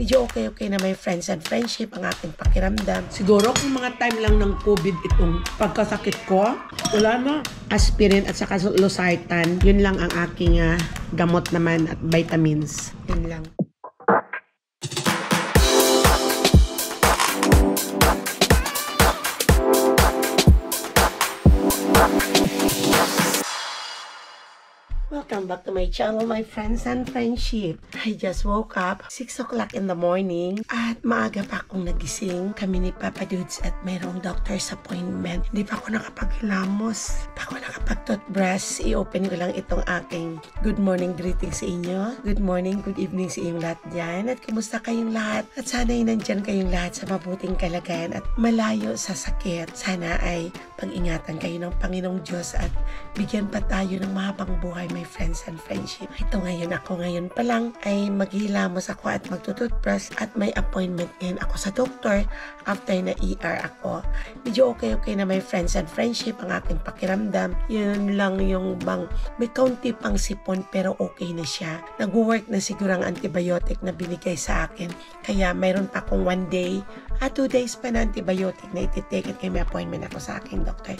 medyo okay na may friends and friendship ang aking pakiramdam. Siguro kung mga time lang ng COVID itong pagkasakit ko, wala na. Aspirin at saka losartan, yun lang ang aking gamot naman at vitamins. Yun lang. Welcome back to my channel, my friends and friendship. I just woke up 6 o'clock in the morning at maaga pa akong nagising. Kami ni Papa Dudes at mayroong doctor's appointment. Hindi pa ako nakapaghilamos. Hindi pa ako nakapag-toothbrush. I-open ko lang itong aking good morning greeting sa inyo. Good morning, good evening sa inyong lahat dyan. At kumusta kayong lahat? At sana'y nandyan kayong lahat sa mabuting kalagayan at malayo sa sakit. Sana ay pag-ingatan kayo ng Panginoong Diyos at bigyan pa tayo ng mahabang buhay, my friends and friendship. Ito ngayon, ako ngayon pa lang ay maghilamos ako at magtututbrush at may appointment ngayon ako sa doktor after na ER ako. Medyo okay na my friends and friendship ang aking pakiramdam. Yun lang yung bang may kaunti pang sipon pero okay na siya. Nag-work na siguro ang antibiotic na binigay sa akin. Kaya mayroon pa akong 1 day at 2 days pa na antibiotic na ititake at kaya may appointment ako sa aking doktor.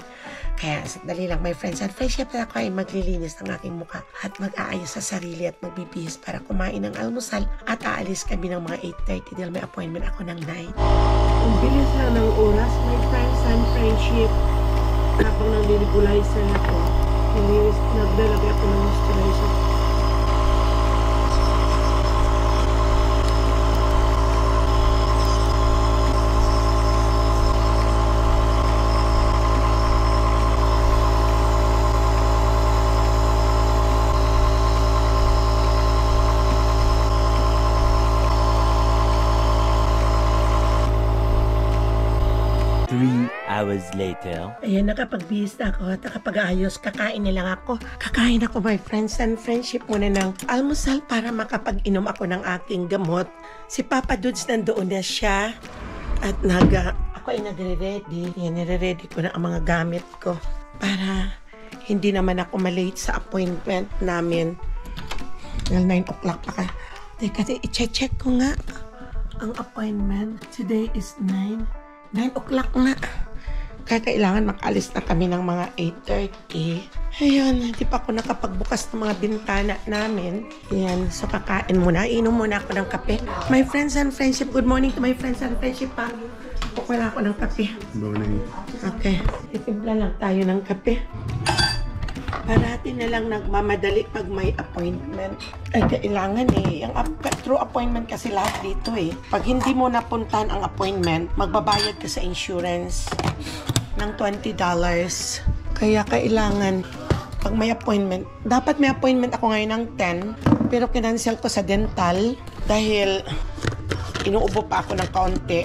Kaya sandali lang my friends and friendship na ako ay maglilinis ng aking mukha at mag-aayos sa sarili at magbibihis para kumain ng almusal at aalis kami ng mga 8:30 dahil may appointment ako ng 9. Ang bilis lang ng oras my friends and friendship. Habang nag-nebulizer ako, naglalagay ako ng moisturizer. 3 hours later. Ayan, nakapagbihis na ako at nakapag-ayos. Kakain na lang ako. Kakain ako my friends and friendship muna ng almusal para makapag-inom ako ng aking gamot. Si Papa Dudes nandoon na siya at ako ay nagre-ready. Yan, nire-ready ko na ang mga gamit ko para hindi naman ako malate sa appointment namin. Dahil 9 o'clock pa ka. Teka, i-check ko nga ang appointment. Today is 9 o'clock na. Kaya kailangan makaalis na kami ng mga 8:30. Ayun, hindi pa ako nakapagbukas ng mga bintana namin. Ayan, so kakain muna. Inom muna ako ng kape. My friends and friendship, good morning to my friends and friendship pa. Kukuha ako ng kape. Good morning. Okay, titimpla lang tayo ng kape. Parati na lang nagmamadali pag may appointment. Ay, kailangan eh. Yung true appointment kasi lahat dito eh. Pag hindi mo napuntan ang appointment, magbabayad ka sa insurance ng $20. Kaya kailangan, pag may appointment, dapat may appointment ako ngayon ng 10, pero kinancel ko sa dental dahil inuubo pa ako ng kaunti.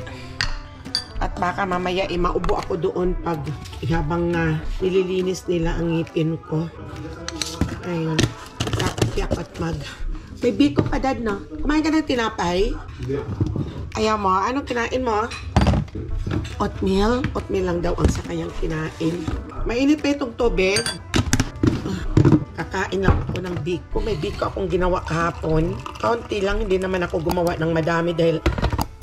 At baka mamaya maubo ako doon pag habang nililinis nila ang ngipin ko. Ayun. Kakapiyak at may biko pa dad, no? Kumain ka ng tinapay? Ayaw mo? Anong kinain mo? Oatmeal? Oatmeal lang daw ang sakayang kinain. Mainit pa itong tubig. Kakain lang ako ng biko. May biko akong ginawa kahapon. Kaunti lang, hindi naman ako gumawa ng madami dahil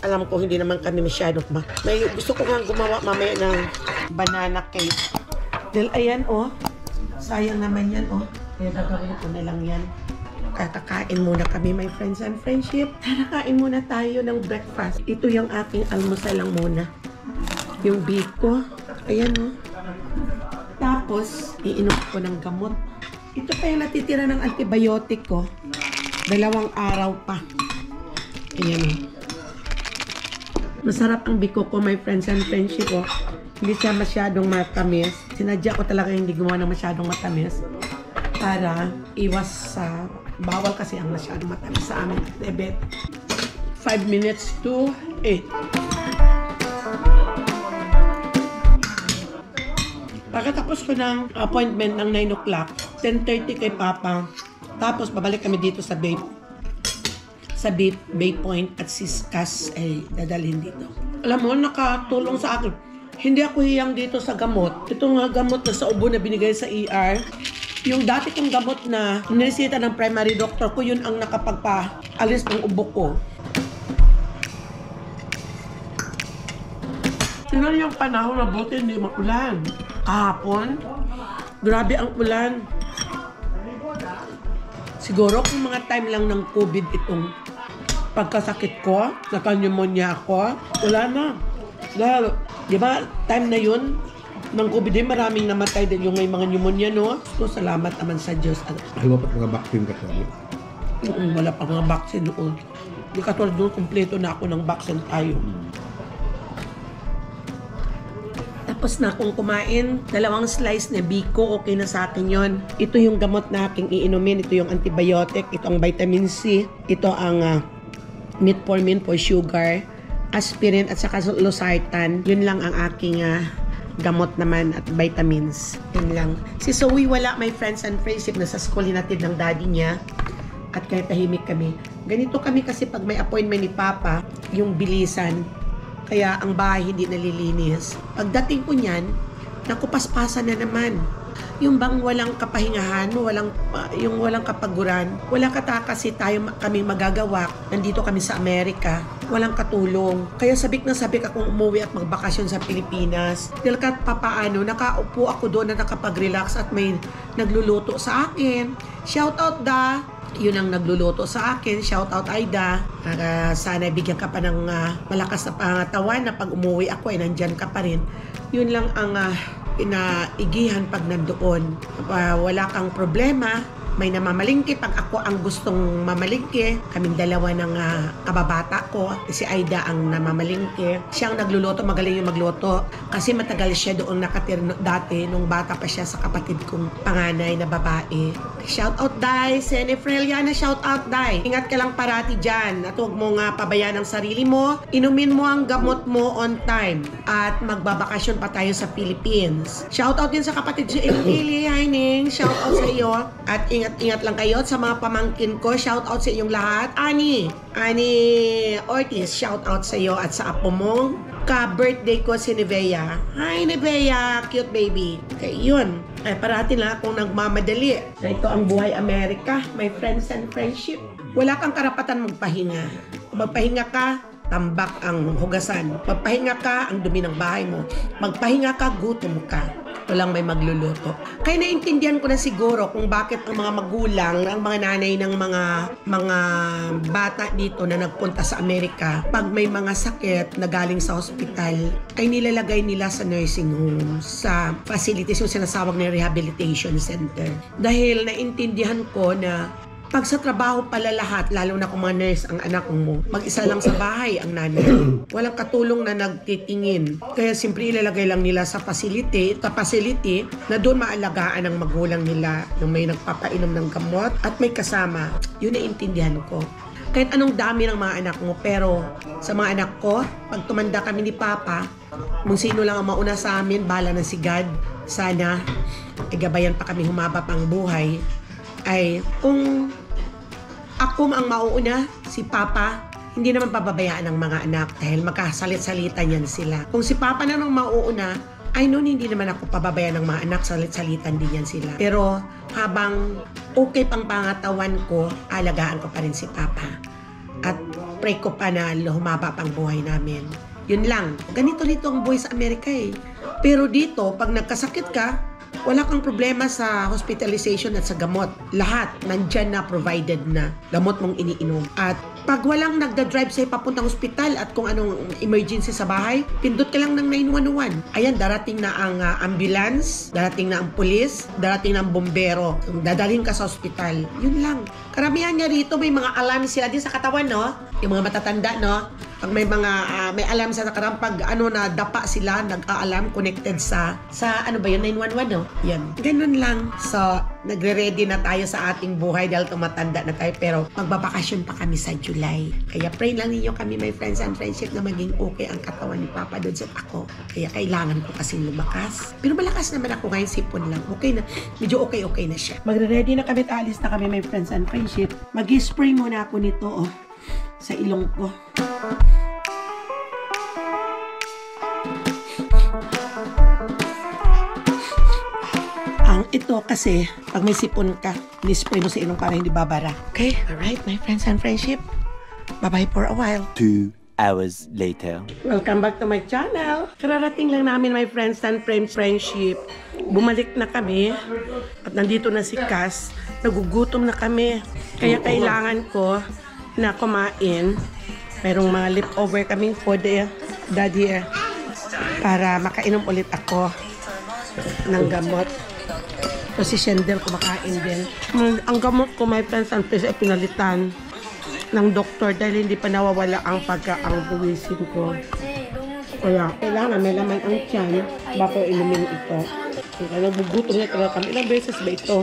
alam ko hindi naman kami masyadong may gusto ko nga gumawa mamaya ng banana cake. Dahil ayan oh, sayang naman yan oh. Kaya gagawin ko na lang yan. Kakakain muna kami my friends and friendship. Tara, kain muna tayo ng breakfast. Ito yung aking almusal lang muna. Yung biko. Ayan oh. Tapos, iinom ko ng gamot. Ito pa yung natitira ng antibiotic ko. 2 araw pa. Ayan oh. Masarap ang biko ko, my friends and friendship ko. Hindi siya masyadong matamis. Sinadya ko talaga hindi gumawa ng masyadong matamis para iwas sa bawal kasi ang masyadong matamis sa amin. 5 minutes to 8. Pagkatapos ko ng appointment ng 9 o'clock, 10:30 kay Papa. Tapos babalik kami dito sa Bay Point at si Cass ay dadalhin dito. Alam mo, nakatulong sa akin. Hindi ako hiyang dito sa gamot. Ito nga gamot na sa ubo na binigay sa ER. Yung dati kong gamot na niresita ng primary doctor ko, yun ang nakapagpaalis ng ubo ko. Tingnan yung panahon na buti hindi maulan. Kahapon, grabe ang ulan. Siguro kung mga time lang ng COVID itong pagkasakit ko, naka-pneumonia ako, wala na. Dahil, di ba, time na yun, ng COVID din, maraming namatay din yung may mga pneumonia, no? So, salamat naman sa Diyos. Ay, wala pa mga vaccine ka sabi? Wala pa mga vaccine noon. Di katulad doon, kumpleto na ako ng vaccine tayo. Tapos na akong kumain, 2 slice na biko, okay na sa akin yon. Ito yung gamot na aking iinumin, ito yung antibiotic, ito ang vitamin C, ito ang metformin for sugar, aspirin at saka losartan. Yun lang ang aking gamot naman at vitamins. Yun lang. Si Zoe wala, my friends and friendship, nasa school hinatid ng daddy niya at kaya tahimik kami. Ganito kami kasi pag may appointment ni Papa, yung bilisan. Kaya ang bahay hindi nalilinis. Pagdating ko niyan, nakupaspasan na naman. Yung bang walang kapahingahan, yung walang kapaguran, wala kasi kami magagawa. Nandito kami sa Amerika, walang katulong. Kaya sabik akong umuwi at magbakasyon sa Pilipinas. Dahil kahit papaano, nakaupo ako doon na nakapag-relax at may nagluluto sa akin. Shout out da! Yun ang nagluluto sa akin. Shout out Aida. Sana bigyan ka pa ng malakas na pangatawan na pag umuwi ako ay nandyan ka pa rin. Yun lang ang inaigihan pag nandoon. Wala kang problema. May namamalingki. Pag ako ang gustong mamalingki, kaming dalawa ng kababata ko, si Aida ang namamalingki. Siya ang nagluluto, magaling yung magluto. Kasi matagal siya doon nakatira dati, nung bata pa siya sa kapatid kong panganay na babae. Shout out, Day! Senefreliana, shout out, Day! Ingat ka lang parati dyan. At huwag mo nga pabayaan ang sarili mo. Inumin mo ang gamot mo on time. At magbabakasyon pa tayo sa Philippines. Shout out din sa kapatid si Ili. Hi, Ning! Shout out sa iyo. At ingat lang kayo sa mga pamangkin ko. Shout out sa inyong lahat. Ani Ortiz, shout out sa iyo at sa apo mo. Ka-birthday ko si Nevea. Hi, Nevea! Cute baby. Okay, yun. Ay, parati lang akong nagmamadali. Ito ang buhay Amerika, my friends and friendship. Wala kang karapatan magpahinga. Kung magpahinga ka, tambak ang hugasan. Magpahinga ka, ang dumi ng bahay mo. Magpahinga ka, gutom ka. Walang may magluluto. Kaya naintindihan ko na siguro kung bakit ang mga magulang, ang mga nanay ng mga bata dito na nagpunta sa Amerika, pag may mga sakit na galing sa hospital, ay nilalagay nila sa nursing home, sa facilities yung sinasawag na rehabilitation center. Dahil naintindihan ko na pag sa trabaho pala lahat, lalo na kung mga nurse ang anak mo, mag-isa lang sa bahay ang nanay. Walang katulong na nagtitingin. Kaya simpre ilalagay lang nila sa facility na doon maalagaan ang magulang nila nung may nagpapainom ng gamot at may kasama. Yun na intindihan ko. Kahit anong dami ng mga anak mo, pero sa mga anak ko, pag tumanda kami ni Papa, kung sino lang ang mauna sa amin, bala na si God. Sana, gabayan pa kami humaba pang buhay. Ay, kung ako ang mauuna, si Papa, hindi naman pababayaan ng mga anak dahil magkasalit-salitan yan sila. Kung si Papa na nang mauuna, ay noon hindi naman ako pababayaan ng mga anak, salit-salitan din yan sila. Pero habang okay pang pangatawan ko, alagaan ko pa rin si Papa. At pray ko pa na humaba pang buhay namin. Yun lang. Ganito-dito ang buhay sa Amerika eh. Pero dito, pag nagkasakit ka, wala kang problema sa hospitalization at sa gamot. Lahat, nandyan na, provided na. Gamot mong iniinom. At pag walang nagda-drive sa'yo papuntang hospital at kung anong emergency sa bahay, pindot ka lang ng 911. Ayan, darating na ang ambulance, darating na ang pulis, darating na ang bombero. Dadalhin ka sa hospital. Yun lang. Karamihan niya rito, may mga alarm sila din sa katawan, no? Yung mga matatanda, no? Pag may mga may alarm sa katawan, pag nadapa sila, nag-a-alarm connected sa ano ba yun, 911, no? Yan. Ganun lang. So, nagre-ready na tayo sa ating buhay dahil tumatanda na tayo, pero magbabakasyon pa kami sa July. Kaya pray lang ninyo kami, my friends and friendship, na maging okay ang katawan ni Papa Dudes at ako. Kaya kailangan ko kasing lumakas. Pero malakas naman ako ngayon, sipon lang. Okay na. Medyo okay na siya. Magre-ready na kami at alis na kami, my friends and friendship. Mag-spray muna ako nito, sa ilong ko. Ito kasi, pag may sipon ka, ni-spray mo sa ilong para hindi babara. Okay? Alright, my friends and friendship. Bye-bye for a while. 2 hours later. Welcome back to my channel. Kararating lang namin, my friends and friendship. Bumalik na kami at nandito na si Cass. Nagugutom na kami. Kaya kailangan ko na kumain. Merong mga leftover kaming food daddy para makainom ulit ako ng gamot. So si Shendel kumakain din. Ang gamot ko, my friends and friends, ay pinalitan ng doktor dahil hindi pa nawawala ang pagka-buwisin ko. Kaya kailangan may laman ang tiyan bago inumin ito. Kaya nagugutom na talaga kami. Ilang beses ba ito?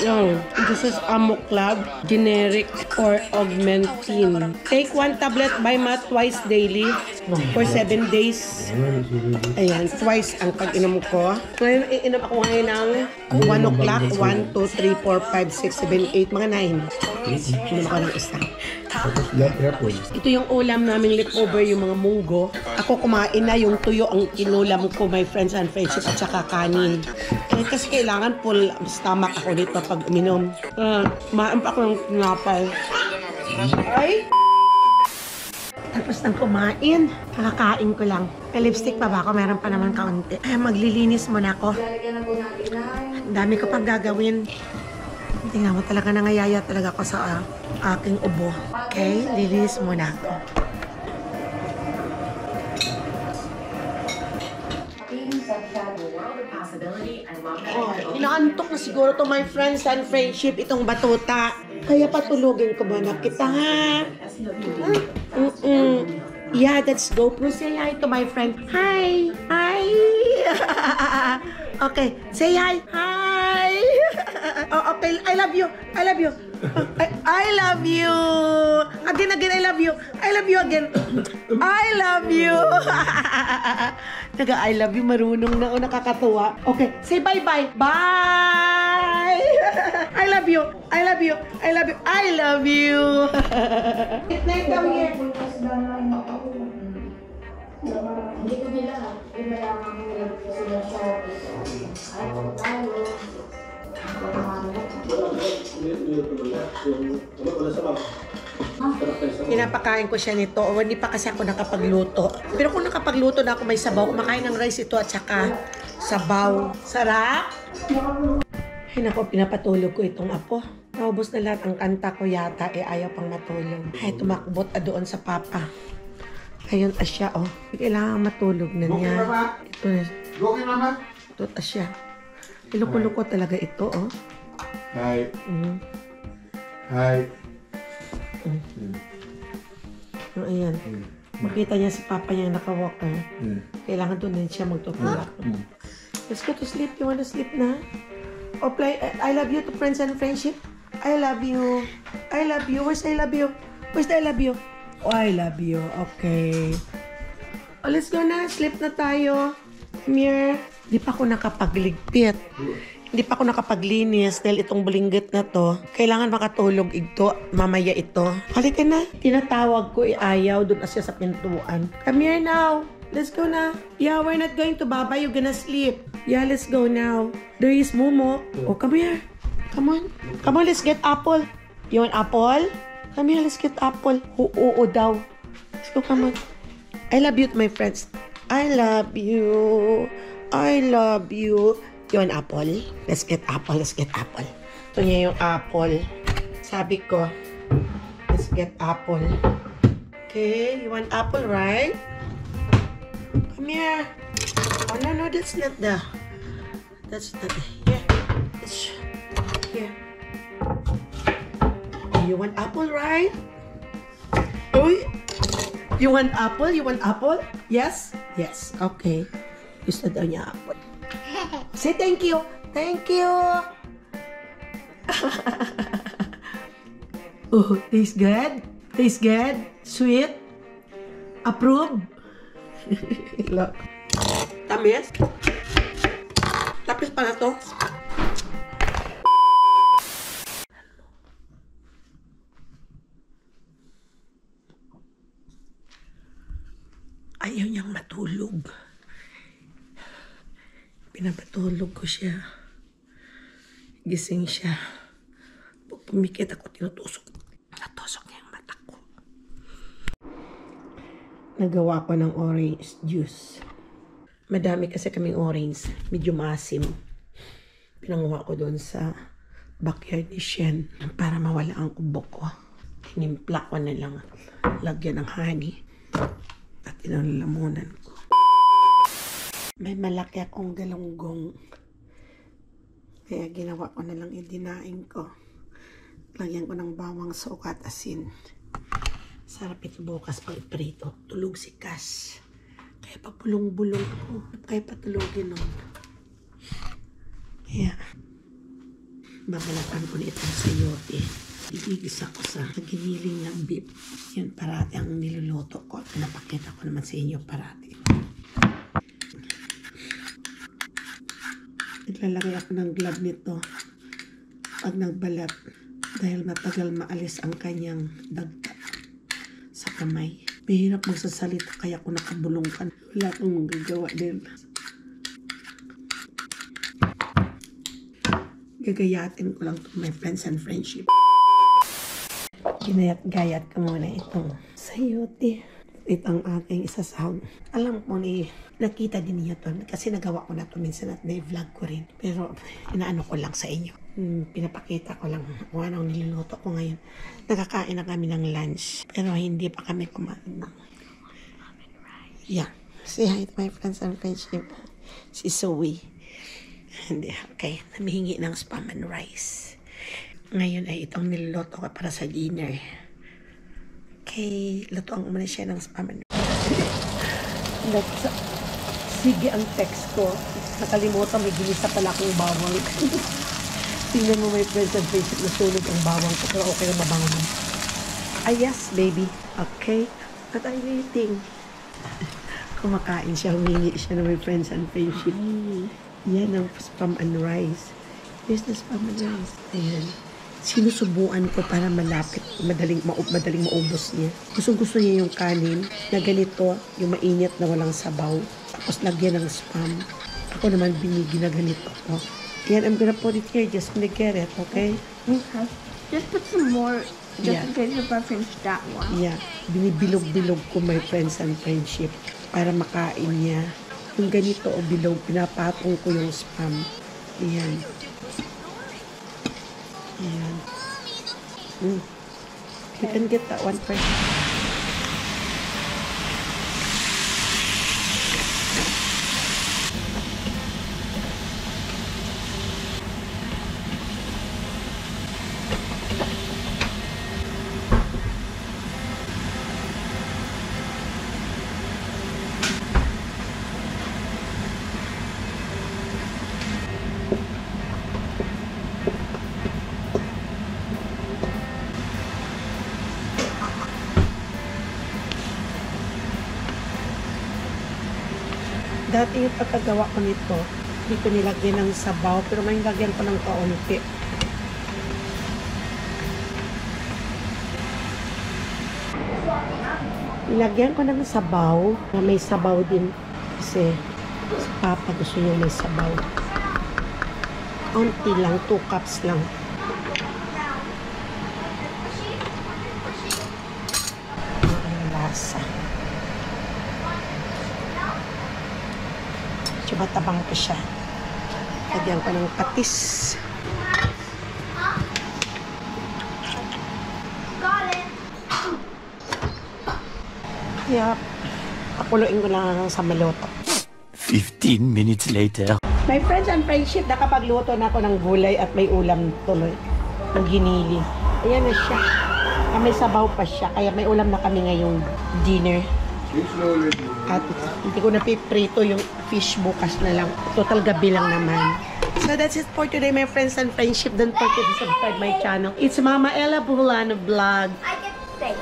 Yan. This is Amuclab generic or Augmentin. Take 1 tablet by mouth twice daily for 7 days. Ayan, twice ang pag-inom ko. Ngayon, iinom ako ngayon ng 1 o'clock. 1, 2, 3, 4, 5, 6, 7, 8, mga 9. Inom ako ng isa. Ito yung ulam naming leftover, yung mga munggo. Ako kumain na yung tuyo ang inulam ko, my friends and friendship, at saka kanin. Kasi kailangan full stomach ako dito pag uminom. Maamp ako ng tinapay. Ay! Tapos nang kumain, kakakain ko lang. May lipstick pa ba ako? Meron pa naman kaunti. Ay, maglilinis muna ako. Ang dami ko pang gagawin. Tingnan mo, talaga nangayaya talaga ako sa aking ubo. Okay, lilis muna ako. Oh, inaantok na siguro to, my friends and friendship, itong batuta. Kaya patulogin ko muna kita, ha? Yeah, let's go. Please say hi to my friend. Hi! Hi! Okay, say hi. Hi! Oh, okay, I love you. I love you. I love you. Again, I love you. I love you again. I love you. Naga, I love you. Marunong na o, nakakatuwa. Okay, say bye-bye. Bye! I love you. I love you. I love you. I love you. Good night down here. Hindi ko nila. Iba lang ang sila service. Ay, tayo. Pinapakain ko siya nito. O, hindi pa kasi ako nakapagluto. Pero kung nakapagluto na ako may sabaw, kumakain ng rice ito at saka sabaw. Sarap! Ay nako, pinapatulog ko itong apo. Naubos na lahat ang kanta ko yata. Ayaw pang matulog. Ay, tumakbot doon sa papa. Ayun, asya, oh. Kailangan matulog na niya. Ito na. Ito, asya. Iluko-luko talaga ito, oh. Hi. Hi. Ayan. Makita niya si papa niya naka-walker. Kailangan doon din siya magtutulak. Let's go to sleep. You wanna sleep na? O play, I love you to friends and friendship. I love you. I love you. Where's I love you? Where's the I love you? Oh, I love you. Okay. Oh, let's go na. Sleep na tayo. Come here. Di pa ako nakapagligpit. Hindi pa ako nakapaglinis dahil itong bulinggit na to. Kailangan makatulog ito. Mamaya ito. Halika na. Tinatawag ko, ayaw. Doon na siya sa pintuan. Come here now. Let's go na. Yeah, we're not going to Baba. You're gonna sleep. Yeah, let's go now. There is Momo. Oh, come here. Come on. Come on, let's get apple. You want apple? Come here, let's get apple. Oo daw. Let's go, come on. I love you, my friends. I love you. I love you. You want apple? Let's get apple. Let's get apple. Ito niya yung apple. Sabi ko, let's get apple. Okay, you want apple, right? Come here. Oh, no, that's not the... That's not the... Here. Here. You want apple, right? Oh, you want apple? You want apple? Yes? Yes. Okay. Gusto daw niya apple. Say thank you. Thank you. Oh, tastes good? Tastes good? Sweet? Approve? Look. Tamis? Tapos pala to. Ayaw niyang matulog. Pinapatulog ko siya. Gising siya. Pag pumikit ako, tinutusok. Natusok niya yung mata ko. Nagawa ko ng orange juice. Madami kasi kaming orange. Medyo maasim. Pinanguha ko doon sa backyard ni Shen para mawala ang kubok ko. Tinimpla ko na lang. Lagyan ng honey. At inalalamunan ko. May malaki akong galunggong. Kaya ginawa ko na lang idinaing ko. Lagyan ko ng bawang, suka at asin. Sarap ito bukas pang iprito. Tulog si Cass. Kaya papulong-bulong ko. Kaya patulogin nun. Kaya babalatan ko na itong sayote. Igigisa ko sa giniling ng beef. Yan parati ang niluluto ko. Pinapakita ko naman sa inyo parati. Naglalagay ako ng glove nito pag nagbalat dahil matagal maalis ang kanyang dagta sa kamay. Mahirap magsasalita kaya ako nakabulong ka. Wala akong magagawa din. Gagayatin ko lang to my friends and friendship. Ginayat-gayat ko muna itong sayote. Ito ang aking isasahog. Alam ko nakita din niyo to kasi nagawa ko na to minsan at na-vlog ko rin. Pero inaano ko lang sa inyo. Pinapakita ko lang kung anong niluluto ko ngayon. Nakakain na kami ng lunch pero hindi pa kami kumain ng yeah. Say hi to my friends and friendship. Si Zoe. Hindi, okay. Namihingi ng spam and rice. Ngayon ay itong niluluto ko para sa dinner. Okay, lutuan ko muna siya ng spam and rice. Sige ang text ko. Nakalimutan, may ginisa pala akong bawang. Tingnan mo, my friends and friendship, nasunog ang bawang ko. Pero okay na mabangon. Ah, yes, baby. Okay. What are you eating? Kumakain siya, humingi siya ng my friends and friendship. Yan ang spam and rice. Here's the spam and rice. Ayan. Sinusubuan ko para malapit, madaling maubos niya. Gusto niya yung kanin na ganito, yung mainit na walang sabaw. Tapos lagyan ng spam. Ako naman binigyan na ganito ko. Yan, I'm gonna put it here just to get it, okay? Okay. Just put some more, just in case if I finish that one. Yeah. Binibilog-bilog ko my friends and friendship para makain niya. Yung ganito o bilog, pinapatong ko yung spam. Ayan. Ayan. You can get that one first. Dati yung pagkagawa ko nito, hindi ko nilagyan ng sabaw, pero ngayon lagyan ko ng kaunti. Nilagyan ko ng sabaw, na may sabaw din kasi si Papa gusto niya may sabaw. Kaunti lang, 2 cups lang. Ang lasa. Matabang ko siya. Lagyan ko ng patis. Kaya, pakuluin ko lang sa maluto. 15 minutes later. My friends and friendship, nakapagluto na ako ng gulay at may ulam tuloy. Ng ginili. Ayan na siya. May sabaw pa siya. Kaya may ulam na kami ngayong dinner. At hindi ko napiprito yung fish bukas na lang. Total gabi lang naman. So that's it for today, my friends and friendship. Don't forget to subscribe my channel. It's Mama Ella Bulano Vlog. I get to say.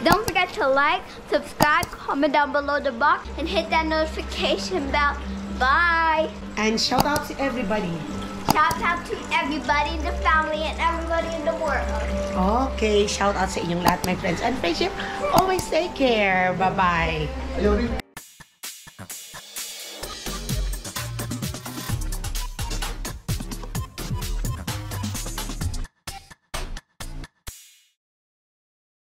Don't forget to like, subscribe, comment down below the box, and hit that notification bell. Bye! And shout out to everybody. Shout out to everybody in the family and everybody in the world. Okay, shout out sa inyong lahat, my friends and friendship. Always take care. Bye-bye.